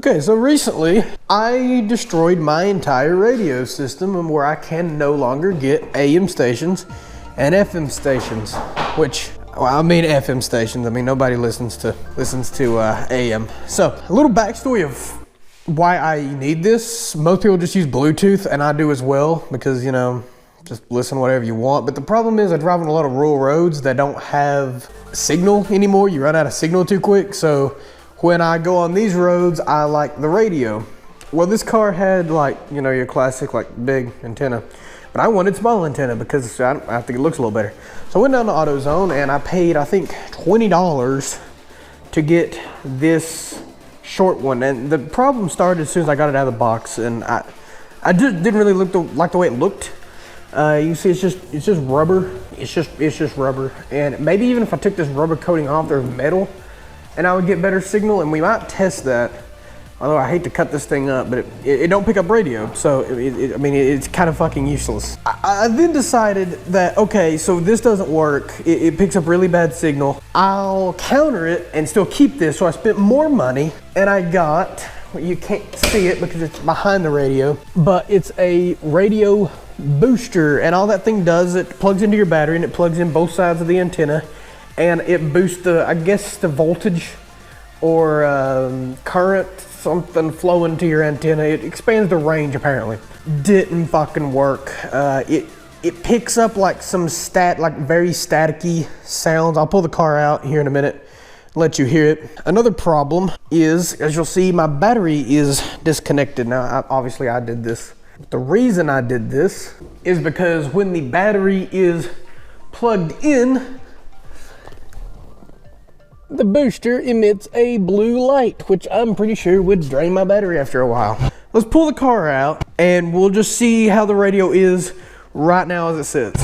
Okay, so recently I destroyed my entire radio system where I can no longer get AM stations and FM stations, which, well, I mean FM stations. I mean, nobody listens to AM. So a little backstory of why I need this. Most people just use Bluetooth, and I do as well because, you know, just listen whatever you want. But the problem is I drive on a lot of rural roads that don't have signal anymore. You run out of signal too quick. So when I go on these roads, I like the radio. Well, this car had, like, you know, your classic like big antenna, but I wanted small antenna because I think it looks a little better. So I went down to AutoZone and I paid, I think, $20 to get this short one. And the problem started as soon as I got it out of the box, and I just didn't really like the way it looked. You can see it's just rubber. It's just rubber. And maybe even if I took this rubber coating off, there's metal, and I would get better signal, and we might test that. Although I hate to cut this thing up, but it don't pick up radio, so I mean, it's kind of fucking useless. I then decided that, okay, so this doesn't work. It picks up really bad signal. I'll counter it and still keep this. So I spent more money, and I got, well, you can't see it because it's behind the radio, but it's a radio booster, and all that thing does, it plugs into your battery, and it plugs in both sides of the antenna, and it boosts the, I guess, the voltage or current, something flowing to your antenna. It expands the range, apparently. Didn't fucking work. It picks up like some very staticky sounds. I'll pull the car out here in a minute and let you hear it. Another problem is, as you'll see, my battery is disconnected. Now, obviously I did this. The reason I did this is because when the battery is plugged in, the booster emits a blue light, which I'm pretty sure would drain my battery after a while. Let's pull the car out and we'll just see how the radio is right now as it sits.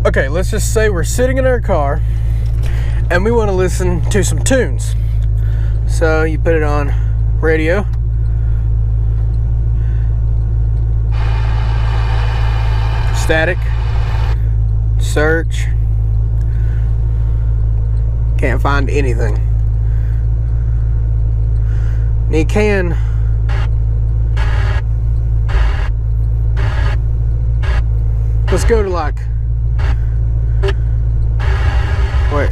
Okay, let's just say we're sitting in our car and we want to listen to some tunes. So you put it on radio. Static. Search. Can't find anything. And you can let's go to like, wait.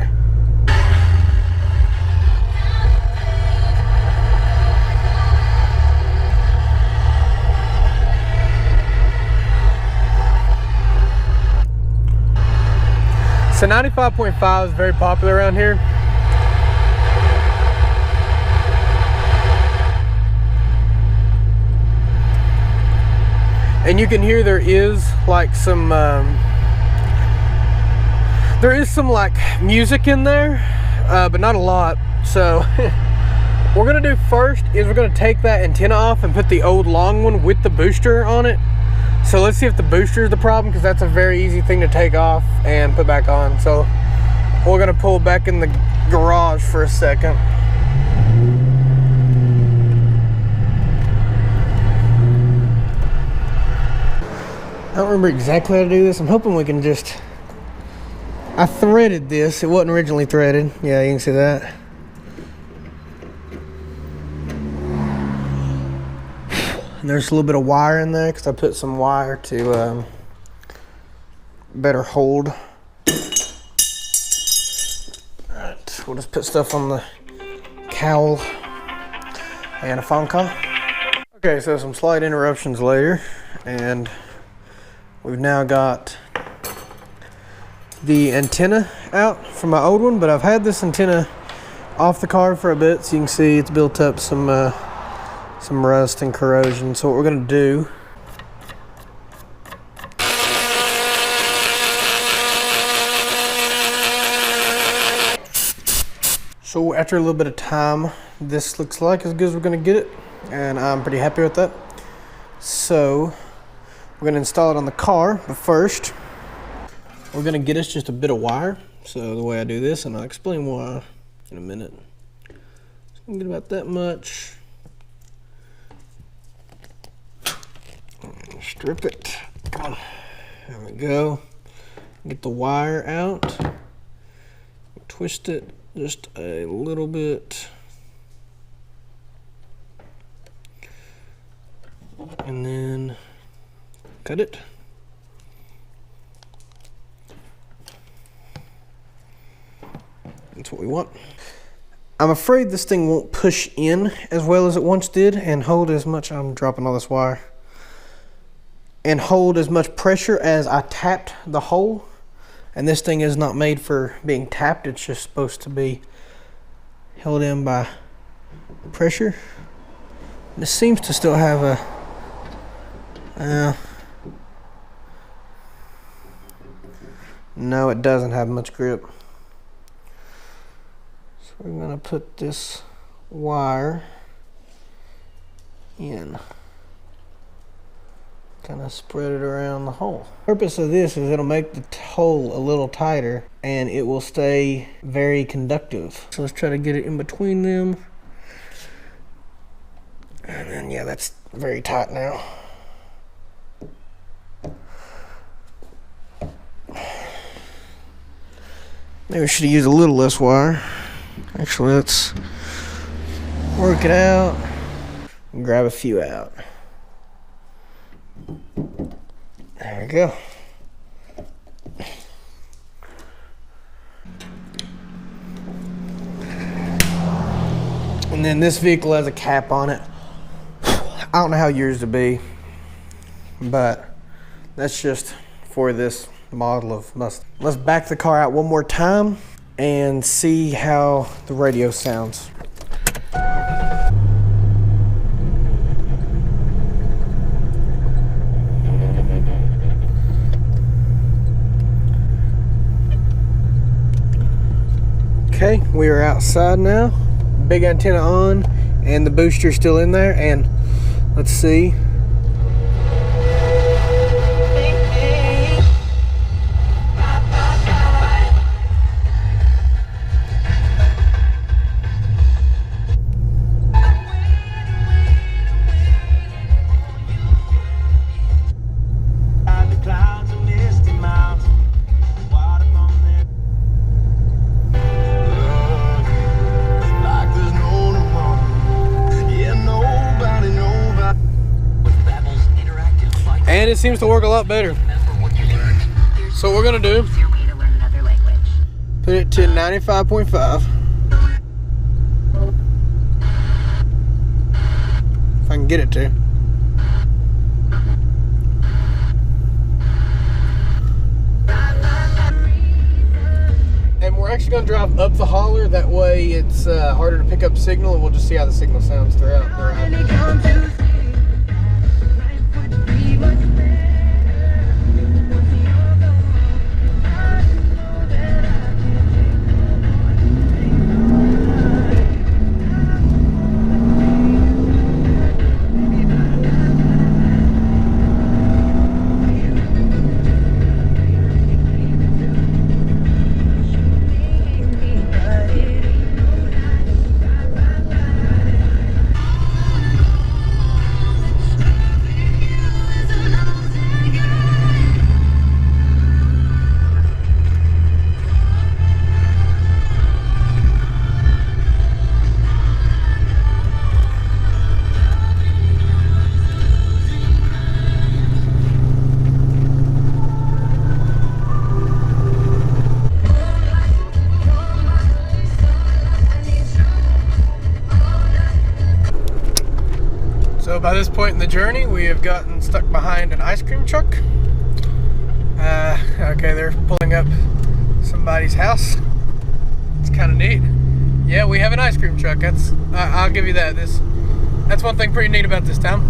So 95.5 is very popular around here. And you can hear there is like some like music in there, but not a lot. So what we're gonna do first is we're gonna take that antenna off and put the old long one with the booster on it. So let's see if the booster is the problem, because that's a very easy thing to take off and put back on. So we're gonna pull back in the garage for a second. I don't remember exactly how to do this. I'm hoping we can just, I threaded this. It wasn't originally threaded. Yeah, you can see that. And there's a little bit of wire in there because I put some wire to better hold. Alright, we'll just put stuff on the cowl and a phone call. Okay, so some slight interruptions later, and we've now got the antenna out from my old one, but I've had this antenna off the car for a bit, so you can see it's built up some rust and corrosion. So what we're gonna do, so after a little bit of time, this looks like as good as we're gonna get it, and I'm pretty happy with that. So We're gonna install it on the car, but first, we're gonna get us just a bit of wire. So the way I do this, and I'll explain why in a minute. So I'm gonna get about that much. Strip it. Come on. There we go. Get the wire out. Twist it just a little bit. And then cut it. That's what we want. I'm afraid this thing won't push in as well as it once did and hold as much, I'm dropping all this wire, and hold as much pressure as I tapped the hole. And this thing is not made for being tapped, it's just supposed to be held in by pressure. This seems to still have a no, it doesn't have much grip. So we're gonna put this wire in, kind of spread it around the hole. The purpose of this is it'll make the hole a little tighter and it will stay very conductive. So let's try to get it in between them. And then, yeah, that's very tight now. Maybe we should have used a little less wire. Actually, let's work it out and grab a few out. There we go. And then this vehicle has a cap on it. I don't know how yours to be, but that's just for this model of Mustang. Let's back the car out one more time and see how the radio sounds. Okay, we are outside now. Big antenna on and the booster still in there, and let's see. And it seems to work a lot better. So what we're gonna do, put it to 95.5. If I can get it to. And we're actually gonna drive up the holler, that way it's harder to pick up signal, and we'll just see how the signal sounds throughout. So by this point in the journey, we have gotten stuck behind an ice cream truck. Okay, they're pulling up somebody's house. It's kind of neat. Yeah, we have an ice cream truck. That's I'll give you that. That's one thing pretty neat about this town.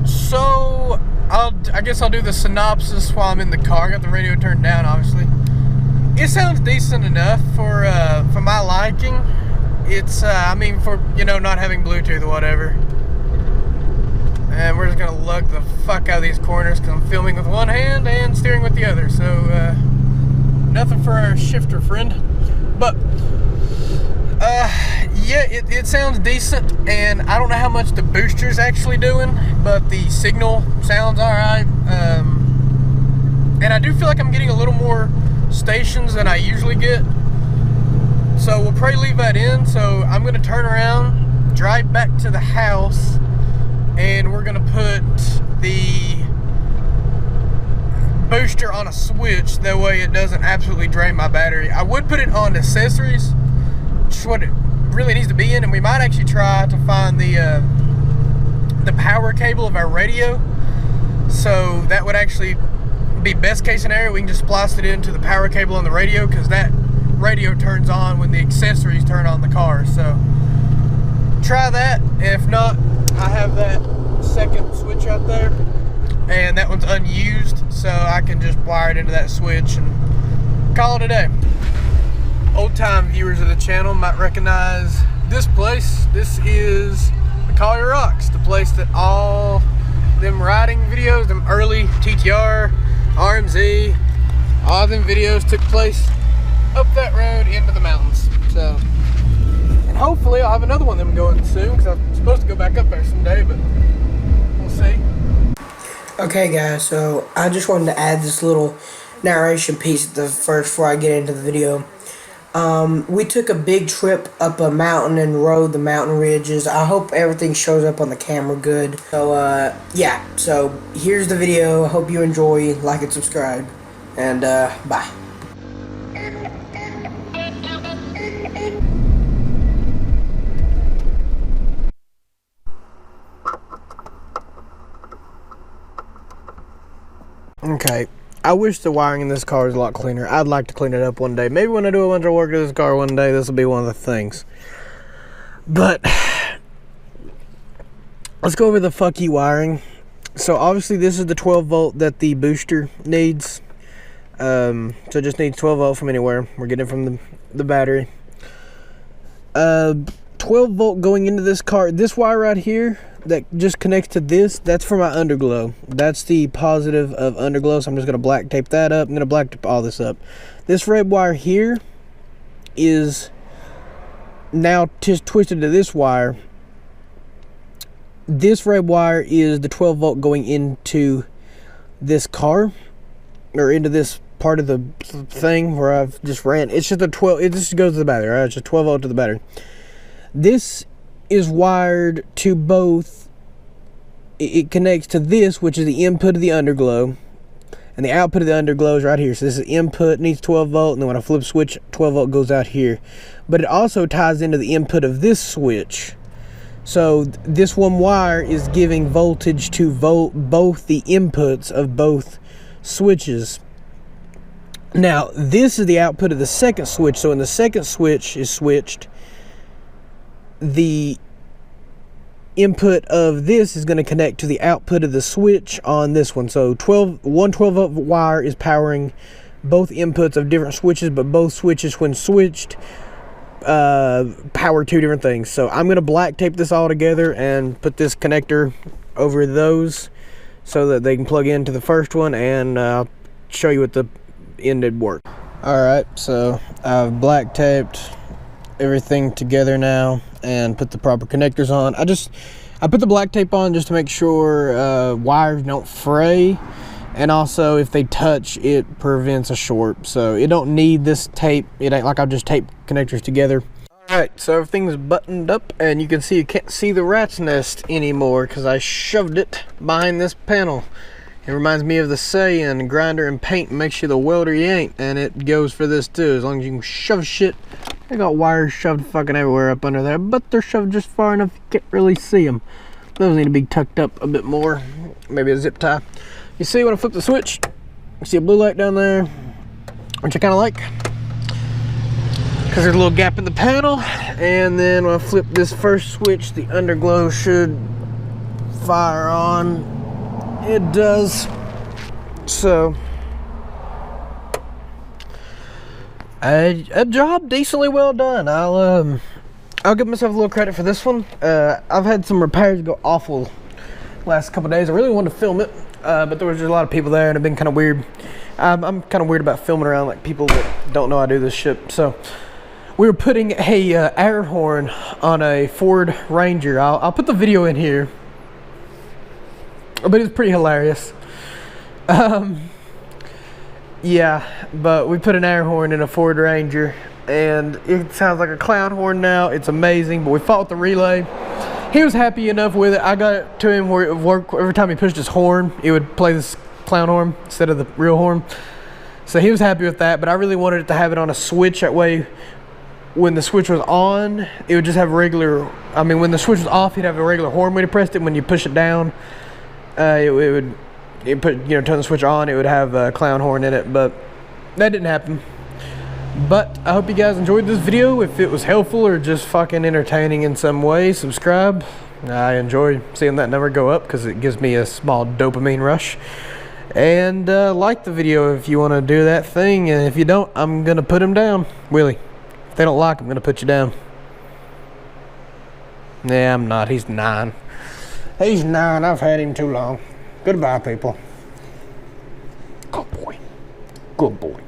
So I guess I'll do the synopsis while I'm in the car. I got the radio turned down, obviously. It sounds decent enough for my liking. It's I mean, for, you know, not having Bluetooth or whatever. and we're just gonna lug the fuck out of these corners because I'm filming with one hand and steering with the other. So nothing for our shifter friend, but yeah, it sounds decent, and I don't know how much the booster's actually doing, but the signal sounds all right. And I do feel like I'm getting a little more stations than I usually get, so we'll probably leave that in. So I'm gonna turn around, drive back to the house, and we're gonna put the booster on a switch, that way it doesn't absolutely drain my battery. I would put it on accessories, which is what it really needs to be in, and we might actually try to find the power cable of our radio, so that would actually be best case scenario. We can just splice it into the power cable on the radio, because that radio turns on when the accessories turn on the car. So try that. If not, I have that second switch out there, and that one's unused, so I can just wire it into that switch and call it a day. Old time viewers of the channel might recognize this place. This is the Collier Rocks, the place that all them riding videos, them early TTR, RMZ, all them videos took place up that road into the mountains. So, and hopefully I'll have another one of them going soon, because I'm supposed to go back up there someday, but we'll see. Okay guys, so I just wanted to add this little narration piece at the first before I get into the video. We took a big trip up a mountain and rode the mountain ridges. I hope everything shows up on the camera good. So yeah, so here's the video. I hope you enjoy, like and subscribe, and bye. Okay, I wish the wiring in this car was a lot cleaner. I'd like to clean it up one day. Maybe when I do a bunch of work to this car one day, this will be one of the things. But let's go over the fuck you wiring. So obviously this is the 12 volt that the booster needs. So it just needs 12 volt from anywhere. We're getting it from the battery. 12 volt going into this car. This wire right here that just connects to this, that's for my underglow. That's the positive of underglow, so I'm just going to black tape that up. I'm going to black tape all this up. This red wire here is now just twisted to this wire. This red wire is the 12 volt going into this car, or into this part of the thing where I've just ran. It's just a 12, it just goes to the battery, right? It's just 12 volt to the battery. This is wired to both. It connects to this, which is the input of the underglow, and the output of the underglow is right here. So this is input, needs 12 volt, and then when I flip switch, 12 volt goes out here. But it also ties into the input of this switch. So this one wire is giving voltage to both the inputs of both switches. Now this is the output of the second switch. So when the second switch is switched, the input of this is going to connect to the output of the switch on this one. So one 12 volt wire is powering both inputs of different switches, but both switches when switched power two different things. So I'm going to black tape this all together and put this connector over those so that they can plug into the first one, and show you what the ended work. Alright, so I've black taped everything together now and put the proper connectors on. I put the black tape on just to make sure wires don't fray, and also if they touch, it prevents a short. So it don't need this tape. It ain't like I'll just tape connectors together. Alright, so everything's buttoned up, and you can see you can't see the rat's nest anymore because I shoved it behind this panel. It reminds me of the saying, grinder and paint makes you the welder you ain't, and it goes for this too. As long as you can shove shit. They got wires shoved fucking everywhere up under there, but they're shoved just far enough you can't really see them. Those need to be tucked up a bit more. Maybe a zip tie. You see when I flip the switch, you see a blue light down there, which I kind of like, because there's a little gap in the panel. And then when I flip this first switch, the underglow should fire on. It does. So a job decently well done. I'll give myself a little credit for this one. I've had some repairs go awful last couple days. I really wanted to film it, but there was just a lot of people there and it'd been kind of weird. I'm kind of weird about filming around like people that don't know I do this shit. So we were putting a air horn on a Ford Ranger. I'll put the video in here, but it's pretty hilarious. Yeah, but we put an air horn in a Ford Ranger and it sounds like a clown horn now. It's amazing, but we fought with the relay. He was happy enough with it. I got it to him where it would work. Every time he pushed his horn, it would play this clown horn instead of the real horn. So he was happy with that, but I really wanted it to have it on a switch. That way, when the switch was on, it would just have regular, I mean, when the switch was off, he'd have a regular horn when he pressed it. When you push it down, it would turn the switch on, it would have a clown horn in it, but that didn't happen. But I hope you guys enjoyed this video. If it was helpful or just fucking entertaining in some way, subscribe. I enjoy seeing that number go up because it gives me a small dopamine rush. And like the video if you want to do that thing, and if you don't, I'm gonna put him down. Willie, if they don't like, I'm gonna put you down. Nah, I'm not. He's 9. He's 9. I've had him too long. Goodbye, people. Good boy. Good boy.